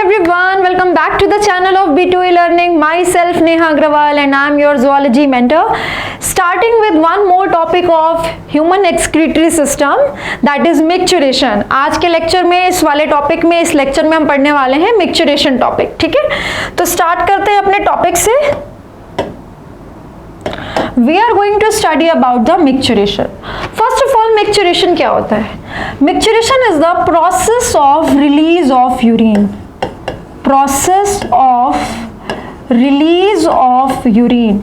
everyone, welcome back to the channel of B2E Learning. Myself Neha Agrawal and I am your zoology mentor. Starting with one more topic of human excretory system, that is micturition. आज के lecture में इस वाले topic में इस lecture में हम पढ़ने वाले हैं micturition टॉपिक. ठीक है, तो स्टार्ट करते हैं अपने टॉपिक से. We are going to study about the micturition. First of all, micturition क्या होता है? Micturition is the process of release of urine. Process of release of urine.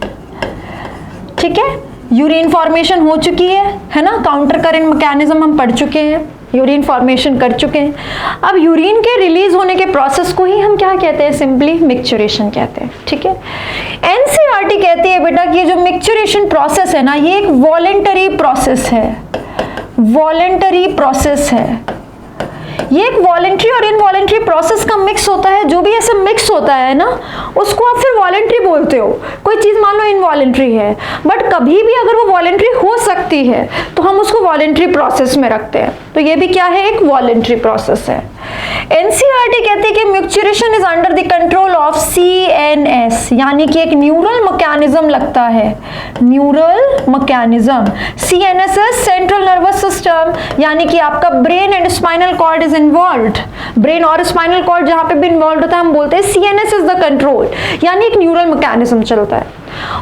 ठीक है, यूरिन फॉर्मेशन हो चुकी है ना. काउंटर करंट मैकेनिज्म हम पढ़ चुके हैं, यूरिन फॉर्मेशन कर चुके हैं. अब यूरिन के रिलीज होने के प्रोसेस को ही हम क्या कहते हैं? सिंपली मिक्चुरेशन कहते हैं. ठीक है, एनसीईआरटी कहती है बेटा कि ये जो मिक्चुरेशन प्रोसेस है ना, ये एक वॉलेंटरी प्रोसेस है. वॉलेंटरी प्रोसेस है. ये एक वॉलेंट्री और इनवॉलेंट्री प्रोसेस का मिक्स होता है. जो भी ऐसे मिक्स होता है ना, उसको आप फिर वॉलेंट्री बोलते हो. कोई चीज मान लो इनवॉलेंट्री है, बट कभी भी अगर वो वॉलेंट्री हो सकती है तो हम उसको वॉलेंट्री प्रोसेस में रखते हैं. तो ये भी क्या है? एक वॉलेंट्री प्रोसेस है. एनसीईआरटी कहती है कि micturition is under the control of CNS, यानी कि एक न्यूरल मैकेनिज्म लगता है. Neural mechanism. CNS is central nervous system, यानी कि आपका brain and spinal cord is involved. Brain और स्पाइनल कॉर्ड जहां पे भी इन्वॉल्व होता है हम बोलते हैं सीएनएस इज द कंट्रोल, यानी एक न्यूरल मैकेनिज्म चलता है.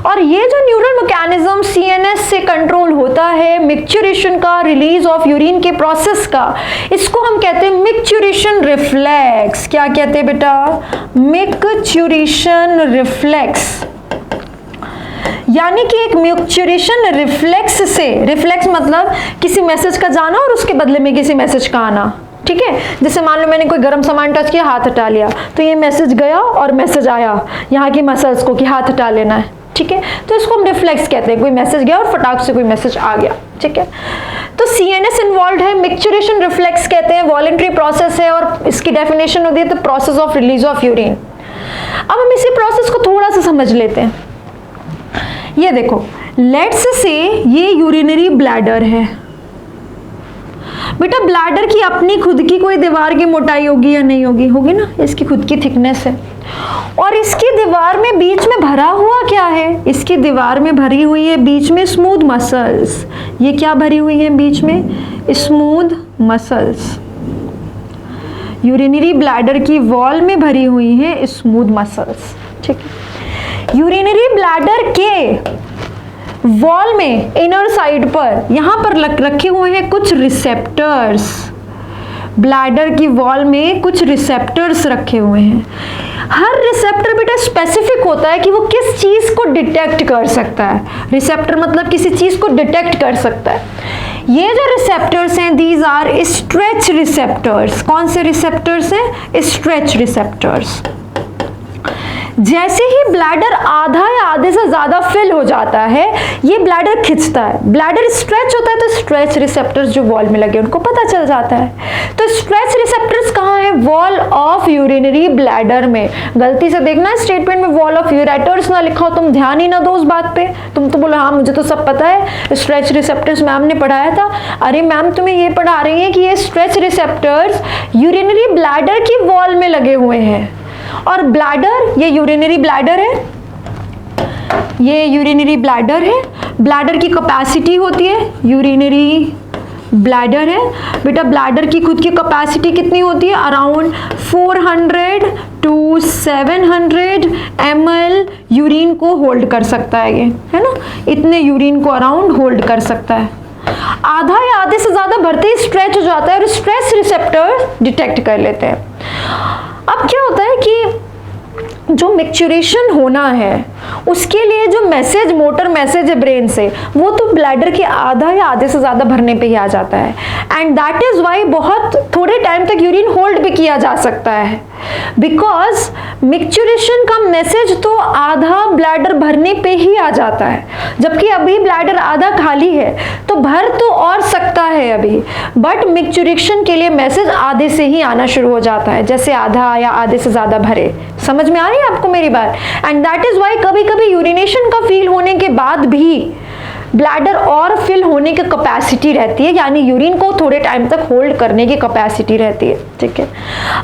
और ये जो न्यूरल मैकेनिज्म सीएनएस से कंट्रोल होता है मिक्चुरेशन का, रिलीज ऑफ यूरिन के प्रोसेस का, इसको हम कहते हैं मिक्चुरेशन रिफ्लेक्स. क्या कहते हैं बेटा? Micturition reflex. यानी कि एक मिक्चुरेशन रिफ्लेक्स से, रिफ्लेक्स मतलब किसी मैसेज का जाना और उसके बदले में किसी मैसेज का आना. ठीक है, जैसे मान लो मैंने कोई गर्म सामान टच किया, हाथ हटा लिया, तो ये मैसेज गया और मैसेज आया यहाँ की मसल्स को कि हाथ हटा लेना है. ठीक है, तो इसको हम रिफ्लेक्स कहते हैं. कोई मैसेज गया और फटाक से कोई मैसेज आ गया. ठीक है, तो सीएनएस इन्वॉल्व है. मिक्चुरेशन रिफ्लेक्स कहते हैं, वॉलेंट्री प्रोसेस है और इसकी डेफिनेशन होती है the process of release of urine. अब हम इसी प्रोसेस को थोड़ा सा समझ लेते हैं. ये देखो, लेट्स से ये यूरिनरी ब्लैडर है. बेटा ब्लैडर की अपनी खुद की कोई दीवार की मोटाई होगी या नहीं होगी? होगी ना, इसकी खुद की थिकनेस है. और इसकी दीवार में बीच में भरा हुआ क्या है? इसकी दीवार में भरी हुई है बीच में स्मूथ मसल्स. ये क्या भरी हुई है बीच में? Smooth muscles. यूरिनरी ब्लैडर की वॉल में भरी हुई है स्मूथ मसल्स. ठीक है, यूरिनरी ब्लैडर के वॉल में इनर साइड पर यहां पर रखे हुए हैं कुछ रिसेप्टर्स. ब्लैडर की वॉल में कुछ रिसेप्टर्स रखे हुए हैं. हर रिसेप्टर बेटा स्पेसिफिक होता है कि वो किस चीज को डिटेक्ट कर सकता है. रिसेप्टर मतलब किसी चीज को डिटेक्ट कर सकता है. ये जो रिसेप्टर्स हैं, दीज आर स्ट्रेच रिसेप्टर्स. कौन से रिसेप्टर्स हैं? Stretch receptors. जैसे ही ब्लैडर आधा या आधे से ज्यादा फिल हो जाता है, ये ब्लैडर खिंचता है. ब्लैडर स्ट्रेच होता है तो स्ट्रेच रिसेप्टर्स जो वॉल में लगे उनको पता चल जाता है. तो स्ट्रेच रिसेप्टर्स कहाँ है? वॉल ऑफ यूरिनरी ब्लैडर में. गलती से देखना स्टेटमेंट में वॉल ऑफ यूरेटर्स ना लिखा हो, तुम ध्यान ही ना दो उस बात पे. तुम तो बोलो हाँ मुझे तो सब पता है, स्ट्रेच रिसेप्टर्स मैम ने पढ़ाया था. अरे मैम तुम्हें ये पढ़ा रही है कि ये स्ट्रेच रिसेप्टर्स यूरिनरी ब्लैडर की वॉल में लगे हुए हैं. और ब्लैडर, ये यूरिनरी ब्लैडर है, ये यूरिनरी ब्लैडर है. ब्लैडर की कैपेसिटी होती है, यूरिनरी ब्लैडर है. बेटा ब्लैडर की खुद की कैपेसिटी कितनी होती है? अराउंड 400 to 700 ml यूरिन को होल्ड कर सकता है. ये है ना, इतने यूरिन को अराउंड होल्ड कर सकता है. आधा या आधे से ज्यादा भरते ही स्ट्रेच हो जाता है और स्ट्रेच रिसेप्टर डिटेक्ट कर लेते हैं. अब क्या होता है कि जो मिक्चुरेशन होना है उसके लिए जो मैसेज, मोटर मैसेज है ब्रेन से, वो तो ब्लैडर के आधा या आधे से ज्यादा भरने पे ही आ जाता है. एंड दैट इज वाई बहुत थोड़े टाइम तक यूरिन होल्ड भी किया जा सकता है, बिकॉज मिक्चुरेशन का मैसेज तो आधा ब्लैडर भरने पे ही आ जाता है, जबकि अभी ब्लैडर आधा खाली है तो भर तो और सकता है अभी, बट मिक्चुरेशन के लिए मैसेज आधे से ही आना शुरू हो जाता है, जैसे आधा या आधे से ज्यादा भरे. समझ में आ रही है आपको मेरी बात? एंड दैट इज वाई कभी कभी यूरिनेशन का फील होने के बाद भी ब्लैडर और फिल होने की कैपेसिटी रहती है, यानी यूरिन को थोड़े टाइम तक होल्ड करने की कैपेसिटी रहती है, ठीक है।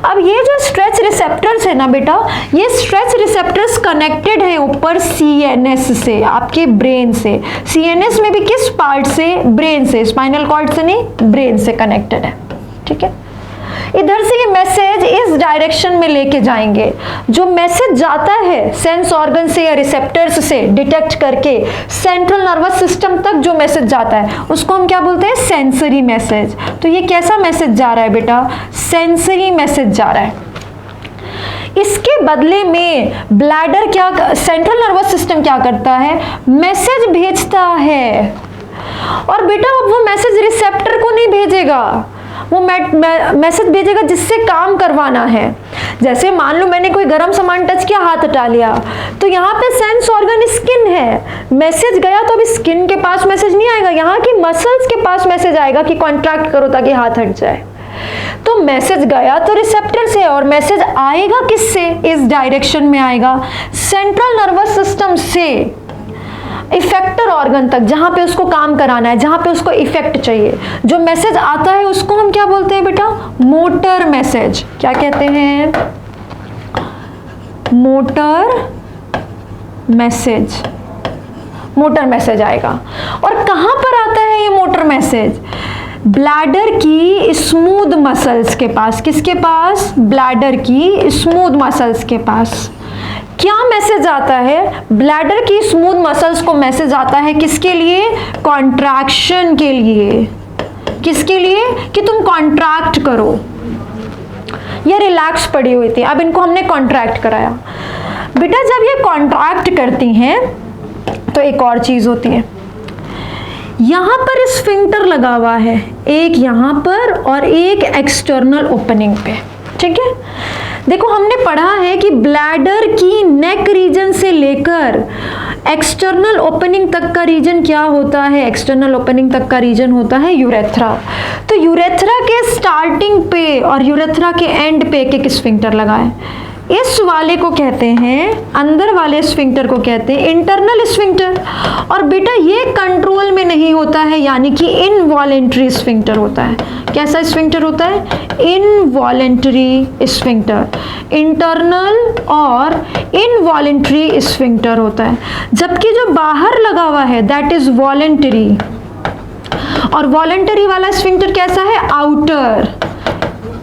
अब ये जो स्ट्रेच रिसेप्टर्स है ना बेटा, ये स्ट्रेच रिसेप्टर्स कनेक्टेड है ऊपर सीएनएस से, आपके ब्रेन से। सीएनएस में भी किस पार्ट से? ब्रेन से, स्पाइनल कॉर्ड से नहीं, ब्रेन से कनेक्टेड है, ठीक है। इधर से ये मैसेज इस डायरेक्शन में लेके जाएंगे। जो मैसेज जाता है सेंस ऑर्गन से या रिसेप्टर्स से डिटेक्ट करके सेंट्रल नर्वस सिस्टम तक जो मैसेज जाता है उसको हम क्या बोलते हैं? Sensory message. तो ये कैसा मैसेज जा रहा है बेटा? सेंसरी मैसेज जा रहा है। इसके बदले में ब्लैडर क्या, सेंट्रल नर्वस सिस्टम क्या करता है? मैसेज भेजता है। और बेटा अब वो मैसेज रिसेप्टर को नहीं भेजेगा, वो मैसेज भेजेगा जिससे काम करवाना है। जैसे मान लो मैंने कोई गर्म सामान टच किया, हाथ हटा लिया, तो यहाँ पे सेंस ऑर्गन स्किन है, मैसेज गया तो अभी स्किन के पास मैसेज नहीं आएगा, यहाँ की मसल्स के पास मैसेज आएगा कि कॉन्ट्रैक्ट करो ताकि हाथ हट जाए। तो मैसेज गया तो रिसेप्टर से, और मैसेज आएगा किससे? इस डायरेक्शन में आएगा, सेंट्रल नर्वस सिस्टम से इफेक्टर ऑर्गन तक, जहां पे उसको काम कराना है, जहां पे उसको इफेक्ट चाहिए। जो मैसेज आता है उसको हम क्या बोलते हैं बेटा? Motor message. क्या कहते हैं? Motor message. मोटर मैसेज आएगा। और कहां पर आता है ये मोटर मैसेज? ब्लैडर की स्मूथ मसल्स के पास। किसके पास? ब्लैडर की स्मूथ मसल्स के पास। क्या मैसेज आता है? ब्लैडर की स्मूथ मसल्स को मैसेज आता है किसके लिए? कॉन्ट्रैक्शन के लिए। किसके लिए? कि तुम कॉन्ट्रैक्ट करो। ये रिलैक्स पड़ी हुई थी, अब इनको हमने कॉन्ट्रैक्ट कराया। बेटा जब ये कॉन्ट्रैक्ट करती हैं तो एक और चीज होती है, यहां पर स्फिंक्टर लगा हुआ है, एक यहां पर और एक एक्सटर्नल ओपनिंग पे, ठीक है। देखो हमने पढ़ा है कि ब्लैडर की नेक रीजन से लेकर एक्सटर्नल ओपनिंग तक का रीजन क्या होता है? एक्सटर्नल ओपनिंग तक का रीजन होता है यूरेथ्रा। तो यूरेथ्रा के स्टार्टिंग पे और यूरेथ्रा के एंड पे एक स्फिंक्टर लगा है। इस वाले को कहते हैं, अंदर वाले स्फिंक्टर को कहते हैं इंटरनल स्फिंक्टर। और बेटा ये कंट्रोल में नहीं होता है, यानी कि इनवॉलेंट्री स्फिंक्टर होता है। कैसा स्फिंक्टर होता है? Involuntary sphincter. इंटरनल और इनवॉलेंट्री स्फिंक्टर होता है। जबकि जो बाहर लगा हुआ है दैट इज वॉलेंटरी। और वॉलेंटरी वाला स्फिंक्टर कैसा है? आउटर।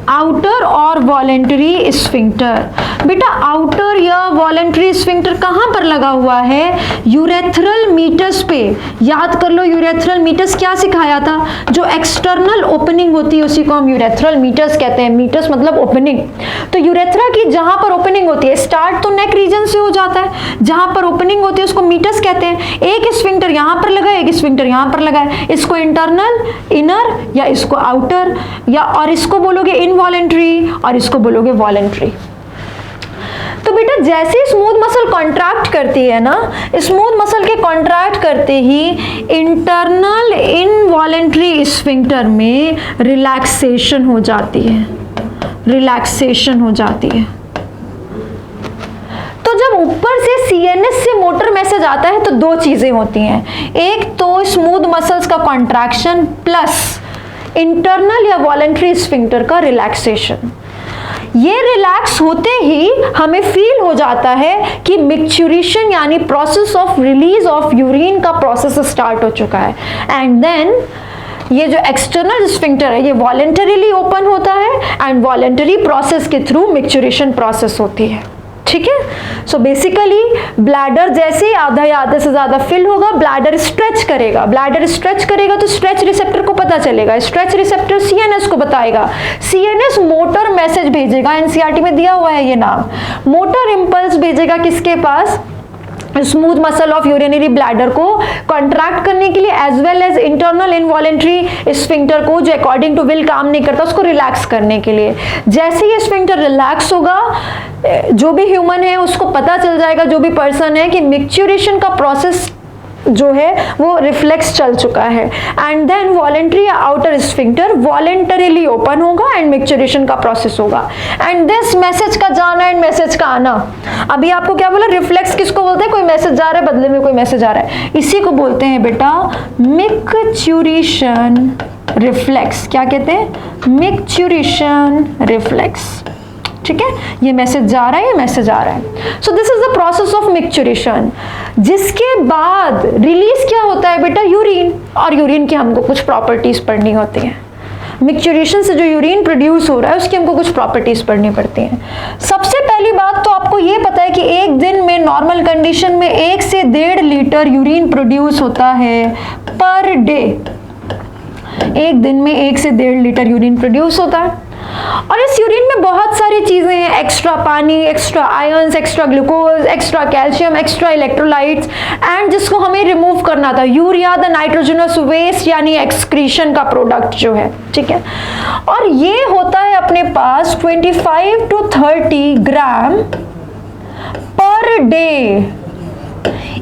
आउटर और वॉलेंटरी स्फिंक्टर। बेटा आउटर या वॉलेंटरी स्फिंक्टर कहां पर लगा हुआ है? यूरेथ्रल मीटस पे। याद कर लो यूरेथ्रल मीटस क्या सिखाया था? जो एक्सटर्नल ओपनिंग होती है उसी को हम यूरेथ्रल मीटस कहते हैं। मीटस मतलब ओपनिंग। तो यूरेथ्रा की जहां पर ओपनिंग होती है, स्टार्ट तो नेक रीजन से हो जाता है, जहां पर ओपनिंग होती है उसको मीटस कहते हैं। एक स्फिंक्टर यहां पर लगा है, एक स्फिंक्टर यहां पर लगा है, इसको इंटरनल, इनर या इसको आउटर, या और इसको बोलोगे इनवॉलेंटरी और इसको बोलोगे वॉलेंटरी। तो बेटा जैसे स्मूथ मसल कॉन्ट्रैक्ट करती है ना, स्मूथ मसल के कॉन्ट्रैक्ट करते ही इंटरनल इनवॉलेंटरी स्फिंक्टर में रिलैक्सेशन हो जाती है। रिलैक्सेशन हो जाती है। तो जब ऊपर से सीएनएस से मोटर मैसेज आता है तो दो चीजें होती हैं, एक तो स्मूथ मसल्स का कॉन्ट्रैक्शन प्लस इंटरनल या वॉलेंटरी स्फिंक्टर का रिलैक्सेशन। ये रिलैक्स होते ही हमें फील हो जाता है कि मिक्चुरेशन यानी process of release of urine का प्रोसेस स्टार्ट हो चुका है। एंड देन ये जो एक्सटर्नल स्फिंक्टर है ये वॉलेंटरीली ओपन होता है एंड वॉलेंटरी प्रोसेस के थ्रू मिक्चुरेशन प्रोसेस होती है। ठीक है। सो बेसिकली ब्लैडर जैसे ही आधा या आधे से ज्यादा फिल होगा, ब्लैडर स्ट्रेच करेगा। ब्लैडर स्ट्रेच करेगा तो स्ट्रेच रिसेप्टर को पता चलेगा, स्ट्रेच रिसेप्टर सीएनएस को बताएगा, सीएनएस मोटर मैसेज भेजेगा। एनसीईआरटी में दिया हुआ है ये नाम, मोटर इंपल्स भेजेगा किसके पास? Smooth muscle of urinary bladder को कॉन्ट्रैक्ट करने के लिए, as well as internal involuntary sphincter को जो अकॉर्डिंग टू विल काम नहीं करता उसको रिलैक्स करने के लिए। जैसे ये स्फिंक्टर रिलैक्स होगा, जो भी ह्यूमन है उसको पता चल जाएगा, जो भी पर्सन है, कि मिक्चुरेशन का प्रोसेस जो है वो रिफ्लेक्स चल चुका है, and then voluntary outer sphincter voluntarily open होगा एंड मिक्सचरेशन का प्रोसेस होगा, एंड दिस मैसेज का जाना एंड मैसेज का आना। अभी आपको क्या बोला, रिफ्लेक्स किसको बोलते हैं, कोई मैसेज जा रहा है बदले में कोई मैसेज आ रहा है, इसी को बोलते हैं बेटा मिक्सचरेशन रिफ्लेक्स। क्या कहते हैं, मिक्सचरेशन रिफ्लेक्स। ठीक है, ये मैसेज जा रहा है, ये मैसेज आ रहा है। So this is the process of micturition. जिसके बाद रिलीज क्या होता है बेटा, यूरिन, और यूरिन की हमको कुछ प्रॉपर्टीज पढ़नी होती हैं। मिक्सचरेशन से जो यूरिन प्रोड्यूस हो रहा है उसकी हमको कुछ प्रॉपर्टीज पढ़नी पड़ती हैं। सबसे पहली बात तो आपको ये पता है कि एक दिन में नॉर्मल कंडीशन में 1 से 1.5 लीटर यूरिन प्रोड्यूस होता है पर डे। एक दिन में 1 से 1.5 लीटर यूरिन प्रोड्यूस होता है, और इस यूरिन में बहुत सारी चीजें हैं, एक्स्ट्रा पानी, extra ions, extra glucose, extra calcium, extra electrolytes, and जिसको हमें रिमूव करना था, यूरिया द नाइट्रोजनस वेस्ट यानी एक्सक्रीशन का प्रोडक्ट जो है। ठीक है, और ये होता है अपने पास 25 to 30 ग्राम पर डे।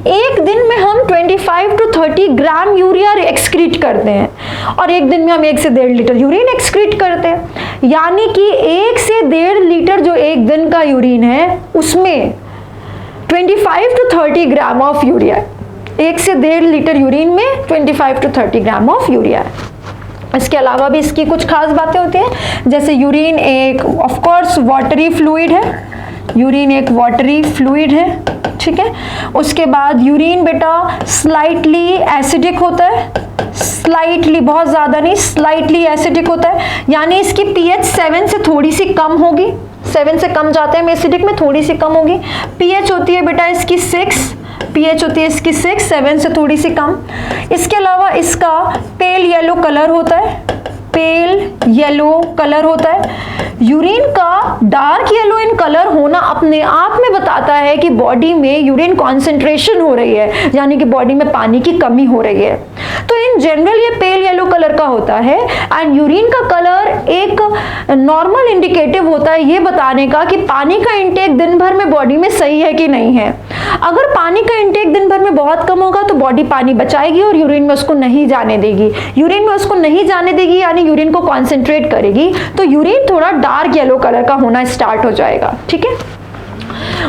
एक दिन में हम 25 to 30 ग्राम यूरिया एक्सक्रीट करते हैं, और एक दिन में हम 1 से 1.5 लीटर यूरिन एक्सक्रीट करते हैं। यानी कि 1 से 1.5 लीटर जो एक दिन का यूरिन है उसमें 25 to 30 ग्राम ऑफ यूरिया। 1 से 1.5 लीटर यूरिन में 25 to 30 ग्राम ऑफ यूरिया है। इसके अलावा भी इसकी कुछ खास बातें होती हैं, जैसे यूरिन एक ऑफ कोर्स वाटरी फ्लूइड है, यूरिन एक वाटरी फ्लूइड है। ठीक है, उसके बाद यूरिन बेटा स्लाइटली एसिडिक होता है, स्लाइटली, बहुत ज्यादा नहीं, स्लाइटली एसिडिक होता है, यानी इसकी पीएच 7 से थोड़ी सी कम होगी, 7 से कम जाते हैं एसिडिक में, थोड़ी सी कम होगी। पीएच होती है बेटा इसकी 6, पीएच होती है इसकी 6, 7 से थोड़ी सी कम। इसके अलावा इसका पेल येलो कलर होता है, पेल येलो कलर होता है। यूरिन का डार्क येलो इन कलर होना अपने आप में बताता है कि बॉडी में यूरिन कॉन्सेंट्रेशन हो रही है, यानी कि बॉडी में पानी की कमी हो रही है। तो इन जनरल ये पेल येलो कलर का होता है, एंड यूरिन का कलर एक नॉर्मल इंडिकेटिव होता है ये बताने का कि पानी का इंटेक दिन भर में बॉडी में सही है कि नहीं है। अगर पानी का इंटेक दिन भर में बहुत कम होगा तो बॉडी पानी बचाएगी और यूरिन में उसको नहीं जाने देगी, यूरिन में उसको नहीं जाने देगी यानी यूरिन को कॉन्सेंट्रेट करेगी, तो यूरिन थोड़ा डार्क येलो कलर का होना स्टार्ट हो जाएगा। ठीक है,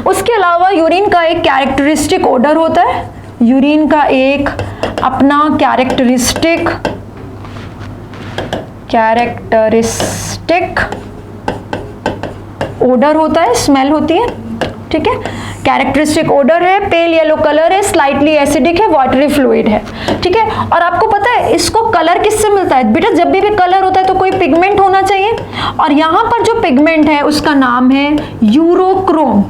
उसके अलावा यूरिन का एक कैरेक्टरिस्टिक ओडर होता है, यूरिन का एक अपना कैरेक्टरिस्टिक ओडर होता है, स्मेल होती है। ठीक है, कैरेक्टरिस्टिक ओडर है, पेल येलो कलर है, स्लाइटली एसिडिक है, वाटरी फ्लूइड है। ठीक है, और आपको पता है इसको कलर किससे मिलता है बेटा, जब भी कलर होता है तो कोई पिगमेंट होना चाहिए, और यहाँ पर जो पिगमेंट है उसका नाम है यूरोक्रोम।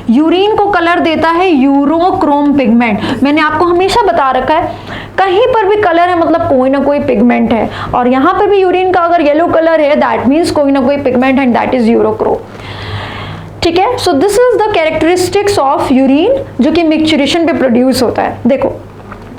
यूरिन को कलर देता है यूरोक्रोम पिगमेंट। मैंने आपको हमेशा बता रखा है कहीं पर भी कलर है मतलब कोई ना कोई पिगमेंट है, और यहाँ पर भी यूरिन का अगर येलो कलर है दैट मीन्स कोई ना कोई pigment and that is urochrome. ठीक है, so this is the characteristics of urine जो कि मिक्सचरेशन पे प्रोड्यूस होता है। देखो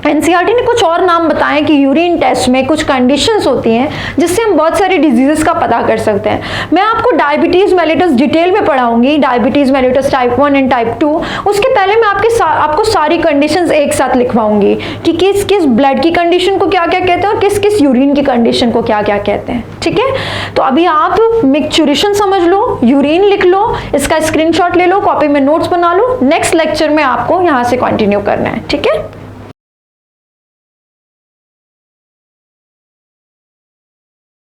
एनसीईआरटी ने कुछ और नाम बताएं कि यूरिन टेस्ट में कुछ कंडीशंस होती हैं जिससे हम बहुत सारे डिजीजेस का पता कर सकते हैं। मैं आपको डायबिटीज मेलिटस डिटेल में पढ़ाऊंगी, diabetes mellitus type 1 and type 2। उसके पहले मैं आपको सारी कंडीशंस एक साथ लिखवाऊंगी कि किस किस ब्लड की कंडीशन को क्या क्या कहते हैं और किस किस यूरिन की कंडीशन को क्या क्या कहते हैं। ठीक है, तो अभी आप मिक्सचरेशन समझ लो, यूरिन लिख लो, इसका स्क्रीनशॉट ले लो, कॉपी में नोट्स बना लो, नेक्स्ट लेक्चर में आपको यहाँ से कंटिन्यू करना है। ठीक है।